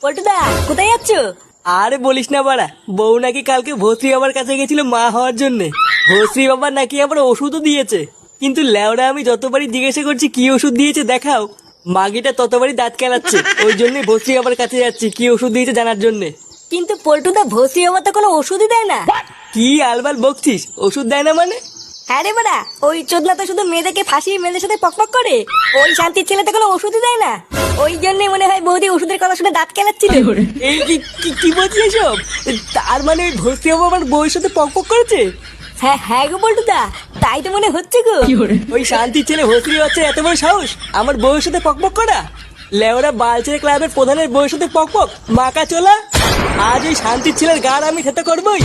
পল্টুদা কোথায় যাচ্ছ? আরে বলিস না বাড়া, বউ নাকি কালকে ভস্রী বাবার কাছে গেছিল মা হওয়ার জন্যে। ভস্রী বাবা নাকি আবার ওষুধও দিয়েছে, কিন্তু ল্যাওড়া আমি যতবারই জিজ্ঞাসা করছি কি ওষুধ দিয়েছে দেখাও, মাগিটা ততবারই দাঁত কেলাচ্ছে। ওই জন্যই ভস্রী বাবার কাছে যাচ্ছি কি ওষুধ দিয়েছে জানার জন্যে। কিন্তু পল্টুদা ভস্রী বাবা তো কোনো ওষুধই দেয় না। কি আলবাল বকছিস? ওষুধ দেয় না মানে? হ্যাঁ রে বাড়া, ওই চোদনা তো শুধু মেয়েদেরকে ফাঁসিয়ে মেয়েদের সাথে পকপক করে। ওই শান্তির ছেলে তো কোনো ওষুধই দেয় না। ওই জন্যই মনে হয় বৌদি ওষুধের কথা শুনে দাঁত কেলাচ্ছিল। এই কি বলছিস এসব? তার মানে ওই ভস্রী বাবা আমার বউয়ের সাথে পকপক করেছে? হ্যাঁ হ্যাঁ গো পল্টুদা, তাই তো মনে হচ্ছে গো। ওই শান্তির ছেলে ভস্রী বাচ্চা এত বড় সাহস আমার বউয়ের সাথে পকপক করা? লেওরা বালচের ক্লাবের প্রধানের বউয়ের সাথে পকপক, মাকা চলা। আজ ওই শান্তির ছেলের গান আমি খেতে করবই।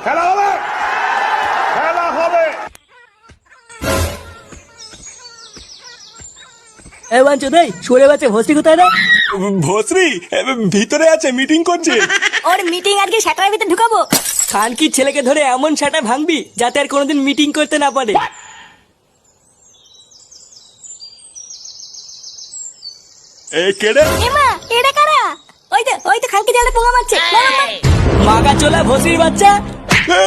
খেলা হবে, খেলা হবে। এ বাঞ্চো দেই সরে বাচ্চা ভস্রী কোথায় রে? ভস্রী ভিতরে আছে, মিটিং করছে। ওর মিটিং আজকে সেটার ভিতরে ঢুকাবো। খানকির ছেলেকে ধরে এমন সাটা ভাঙবি যাতে আর কোনোদিন মিটিং করতে না পারে। এ কেড়ে এমা এটা কারা? ওই তো খালকে জালে পোঙা মারছে। মাকা চলা ভস্রীর বাচ্চা। এ,